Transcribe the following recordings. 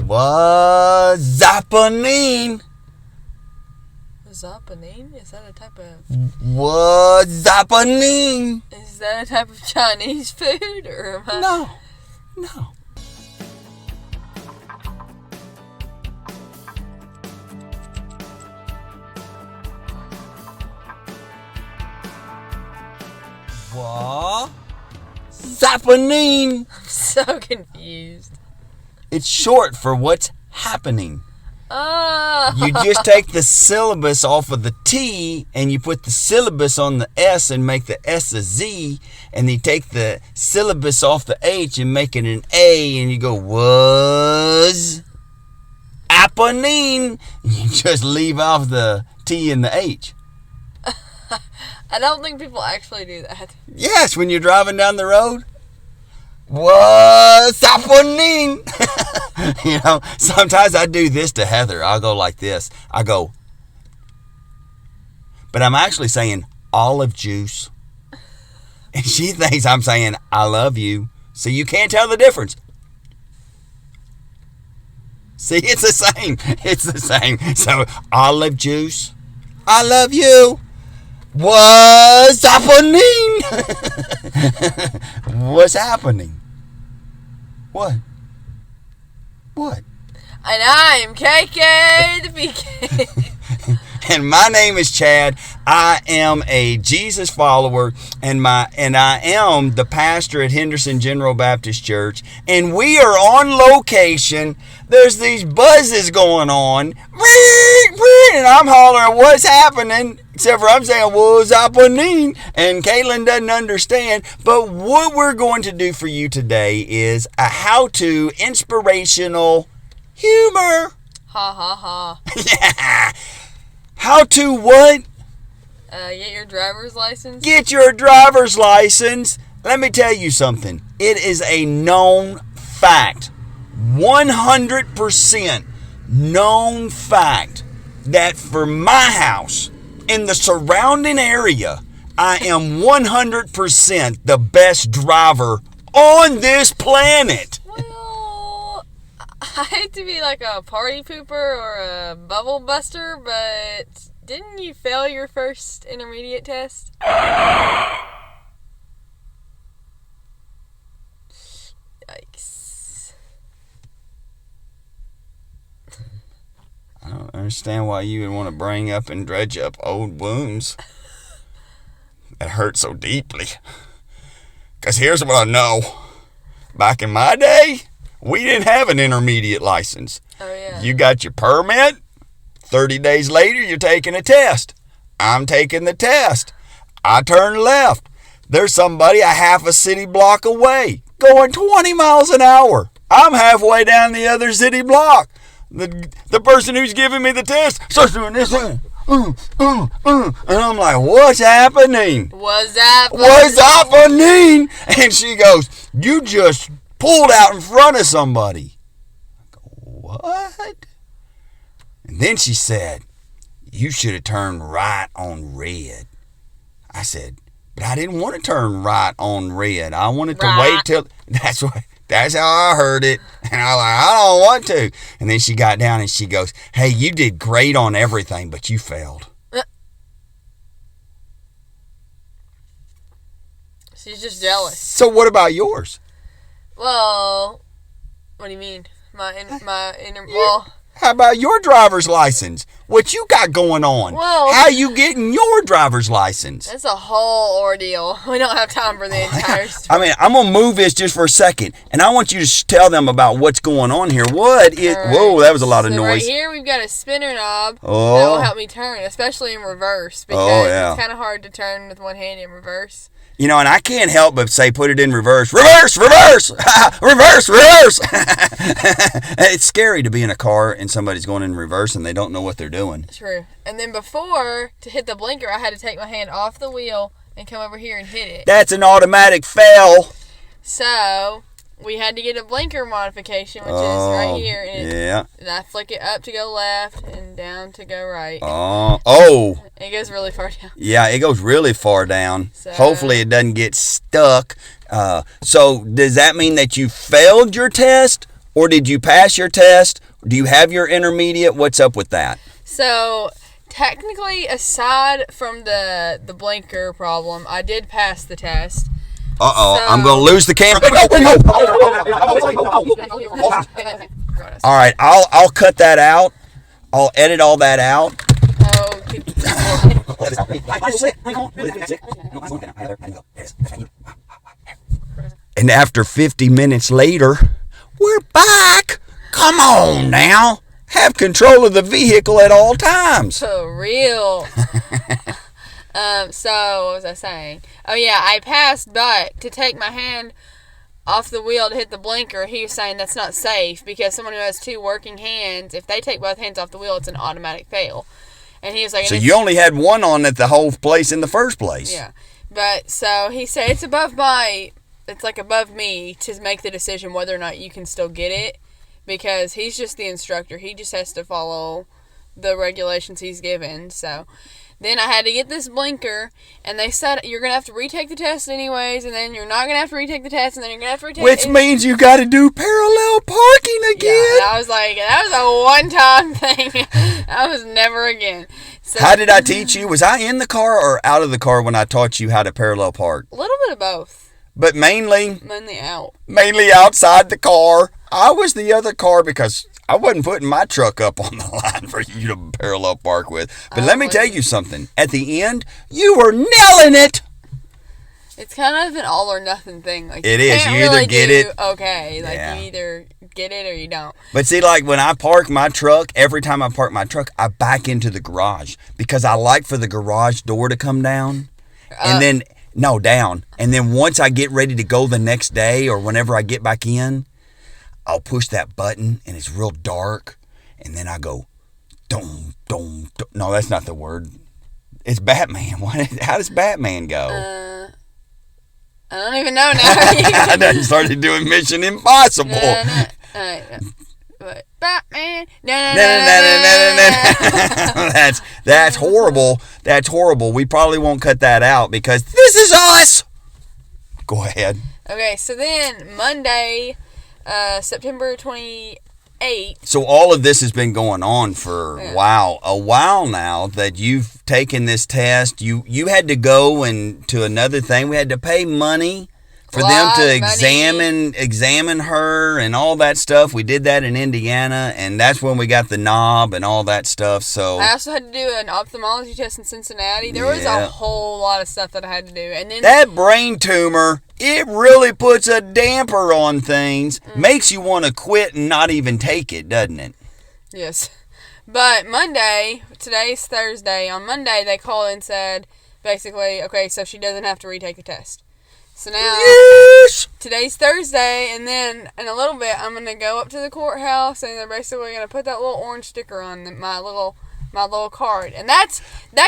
What's happening? Zappaning? Is that a type of... What's happening? Is that a type of Chinese food? Or am I... No. What's happening? I'm so confused. It's short for what's happening. Oh. You just take the syllabus off of the T and you put the syllabus on the S and make the S a Z, and you take the syllabus off the H and make it an A, and you go, was happening. You just leave off the T and the H. I don't think people actually do that. Yes, when you're driving down the road. What's happening? You know, sometimes I do this to Heather. I'll go like this. I go, but I'm actually saying olive juice. And she thinks I'm saying I love you. So you can't tell the difference. See, it's the same. It's the same. So olive juice. I love you. What's happening? What's happening? What? And I am KK the PK. And my name is Chad. I am a Jesus follower, and I am the pastor at Henderson General Baptist Church. And we are on location. There's these buzzes going on, and I'm hollering, "What's happening?" Except for I'm saying, "What's happening?" And Caitlin doesn't understand. But what we're going to do for you today is a how-to inspirational humor. Ha ha ha. Yeah. How to what? Get your driver's license. Get your driver's license. Let me tell you something. It is a known fact, 100% known fact, that for my house, in the surrounding area, I am 100% the best driver on this planet. Well, I hate to be like a party pooper or a bubble buster, but didn't you fail your first intermediate test? Yikes. I don't understand why you would want to bring up and dredge up old wounds that hurt so deeply. Because here's what I know. Back in my day, we didn't have an intermediate license. Oh, yeah. You got your permit. 30 days later, you're taking a test. I'm taking the test. I turn left. There's somebody a half a city block away going 20 miles an hour. I'm halfway down the other city block. The person who's giving me the test starts doing this thing. And I'm like, what's happening? What's happening? What's happening? And she goes, you just pulled out in front of somebody. I go, what? And then she said, you should have turned right on red. I said, but I didn't want to turn right on red. I wanted to wait till... That's how I heard it. And I was like, I don't want to. And then she got down and she goes, hey, you did great on everything, but you failed. She's just jealous. So what about yours? Well, what do you mean? How about your driver's license? What you got going on? Well, how you getting your driver's license? That's a whole ordeal. We don't have time for the entire story. I mean, I'm going to move this just for a second, and I want you to tell them about what's going on here. Right. Whoa, that was a lot of noise. Right here, we've got a spinner knob that will help me turn, especially in reverse, because it's kind of hard to turn with one hand in reverse. You know, and I can't help but say, put it in reverse. Reverse, reverse, reverse, reverse. It's scary to be in a car and somebody's going in reverse and they don't know what they're doing. True. And then before, to hit the blinker, I had to take my hand off the wheel and come over here and hit it. That's an automatic fail. So, we had to get a blinker modification, which is right here. And I flick it up to go left and down to go right. It goes really far down. Yeah, it goes really far down. So, hopefully it doesn't get stuck. So does that mean that you failed your test Or did you pass your test? Do you have your intermediate? What's up with that? So, technically, aside from the blinker problem, I did pass the test. Uh-oh, I'm going to lose the camera. All right, I'll cut that out. I'll edit all that out. And after 50 minutes later, we're back. Come on now. Have control of the vehicle at all times. For real. So, what was I saying? Oh, yeah, I passed, but to take my hand off the wheel to hit the blinker, he was saying that's not safe because someone who has two working hands, if they take both hands off the wheel, it's an automatic fail. And he was like... So you only had one on at the whole place in the first place. Yeah. But, so, he said it's above me to make the decision whether or not you can still get it because he's just the instructor. He just has to follow the regulations he's given, so... Then I had to get this blinker, and they said you're going to have to retake the test anyways, and then you're not going to have to retake the test, and then you're going to have to retake it. Which means you got to do parallel parking again. Yeah, and I was like, that was a one-time thing. That was never again. So, how did I teach you? Was I in the car or out of the car when I taught you how to parallel park? A little bit of both. But mainly out. Mainly outside the car. I was the other car because... I wasn't putting my truck up on the line for you to parallel park with. But let me tell you something. At the end, you were nailing it. It's kind of an all or nothing thing. Like it is. You either get it. Okay. Like you either get it or you don't. But see, like when I park my truck, every time I park my truck, I back into the garage because I like for the garage door to come down. And then, no, down. And then once I get ready to go the next day or whenever I get back in, I'll push that button, and it's real dark, and then I go, dum, dum, dum. No, that's not the word. It's Batman. How does Batman go? I don't even know now. I done started doing Mission Impossible. Batman. That's horrible. That's horrible. We probably won't cut that out because this is us. Go ahead. Okay, so then Monday... September 28th. So all of this has been going on for a while now that you've taken this test. You had to go and to another thing. We had to pay money for them to examine her and all that stuff. We did that in Indiana, and that's when we got the knob and all that stuff. So I also had to do an ophthalmology test in Cincinnati. There was a whole lot of stuff that I had to do, and then that brain tumor. It really puts a damper on things. Makes you want to quit and not even take it, doesn't it? Yes. But Monday, today's Thursday, on Monday they called and said, basically, okay, so she doesn't have to retake the test. So now, today's Thursday, and then in a little bit I'm going to go up to the courthouse, and they're basically going to put that little orange sticker on my little card. And that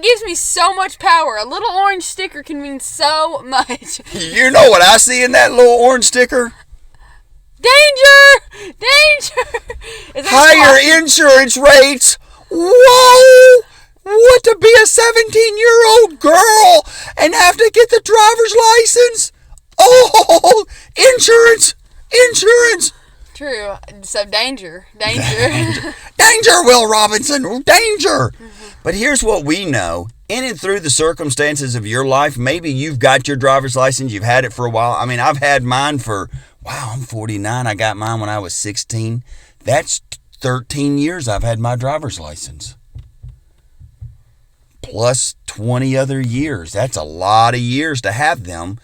gives me so much power. A little orange sticker can mean so much. You know what I see in that little orange sticker? Danger! Higher insurance rates. Whoa! What, to be a 17-year-old girl and have to get the driver's license? Oh, insurance. True. So danger, Will Robinson, danger. But here's what we know. In and through the circumstances of your life, maybe you've got your driver's license, you've had it for a while. I mean, I've had mine I'm 49. I got mine when I was 16. That's 13 years I've had my driver's license. Plus 20 other years. That's a lot of years to have them.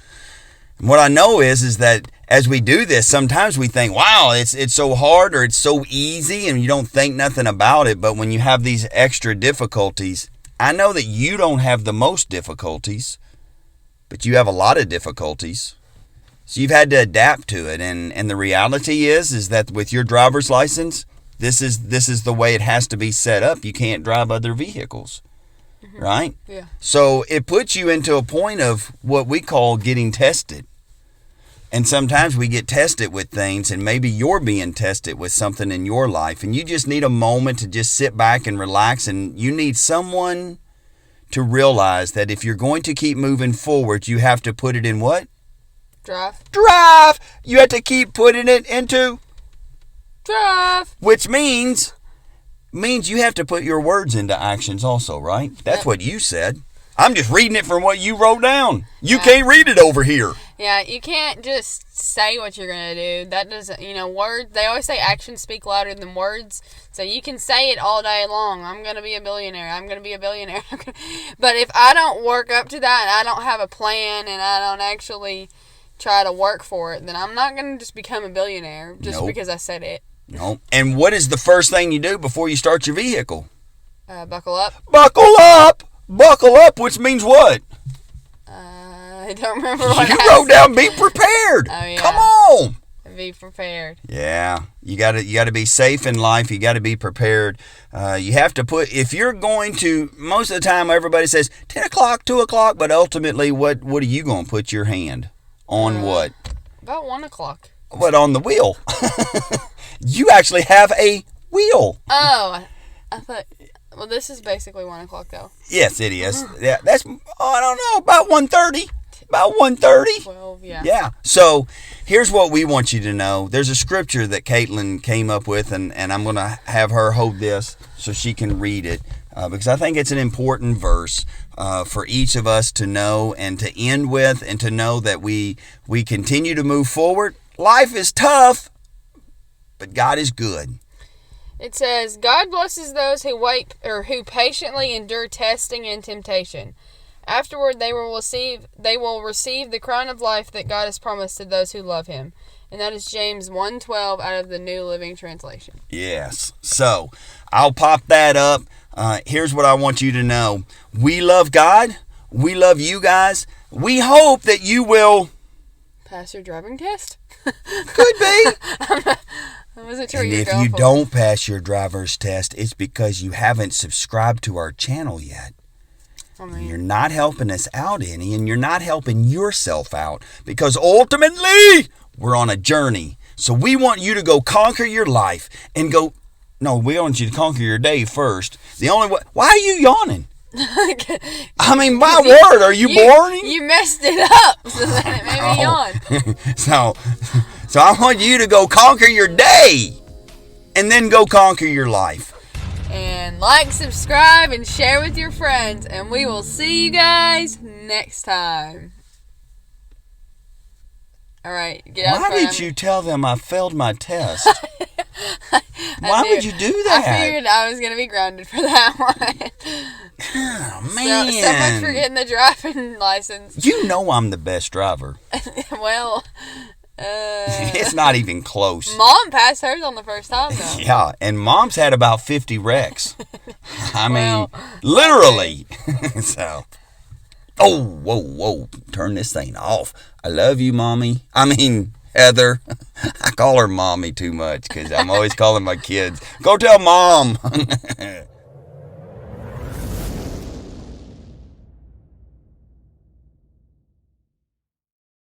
And what I know is that as we do this, sometimes we think, wow, it's so hard or it's so easy and you don't think nothing about it. But when you have these extra difficulties, I know that you don't have the most difficulties, but you have a lot of difficulties. So you've had to adapt to it. And the reality is that with your driver's license, this is the way it has to be set up. You can't drive other vehicles. Right? Yeah. So it puts you into a point of what we call getting tested. And sometimes we get tested with things, and maybe you're being tested with something in your life, and you just need a moment to just sit back and relax, and you need someone to realize that if you're going to keep moving forward, you have to put it in what? Drive. You have to keep putting it into thrive. Which means you have to put your words into actions also, right? That's what you said. I'm just reading it from what you wrote down. You can't read it over here. Yeah, you can't just say what you're going to do. That doesn't, words, they always say actions speak louder than words. So you can say it all day long. I'm going to be a billionaire. I'm going to be a billionaire. But if I don't work up to that and I don't have a plan and I don't actually try to work for it, then I'm not going to just become a billionaire just because I said it. No. And what is the first thing you do before you start your vehicle? Buckle up. Buckle up! Buckle up, which means what? I don't remember what you wrote down be prepared. Oh, yeah. Come on. Be prepared. Yeah. You gotta be safe in life. You gotta be prepared. You have to put, if you're going to, most of the time everybody says 10 o'clock, 2 o'clock, but ultimately what are you going to put your hand on? What? About 1 o'clock. What, on the wheel? You actually have a wheel. Oh, I thought, well, this is basically 1 o'clock though. Yes, it is. Yeah, that's, I don't know, about 1:30. About 1:30. 12, yeah. Yeah. So here's what we want you to know. There's a scripture that Caitlin came up with, and I'm going to have her hold this so she can read it, because I think it's an important verse for each of us to know and to end with, and to know that we continue to move forward. Life is tough, but God is good. It says, God blesses those who wait or who patiently endure testing and temptation. Afterward, they will receive the crown of life that God has promised to those who love Him. And that is James 1:12 out of the New Living Translation. Yes. So, I'll pop that up. Here's what I want you to know. We love God. We love you guys. We hope that you will pass your driving test? Could be. I wasn't sure and you were if going you for. don't pass your driver's test, it's because you haven't subscribed to our channel yet. You're not helping us out any, and you're not helping yourself out, because ultimately we're on a journey. So we want you to go conquer your life and go. No, we want you to conquer your day first. The only way. Why are you yawning? I mean, my word, are you boring? You messed it up, so that it made me yawn. So I want you to go conquer your day, and then go conquer your life. And like, subscribe, and share with your friends. And we will see you guys next time. Alright, get out. Why did you tell them I failed my test? Why would you do that? I figured I was going to be grounded for that one. Oh, man. So much for getting the driving license. You know I'm the best driver. Well... it's not even close. Mom passed hers on the first time, though. Yeah, and Mom's had about 50 wrecks. I mean, literally. So, whoa, turn this thing off. I love you, Mommy. I mean, Heather. I call her Mommy too much because I'm always calling my kids, go tell Mom.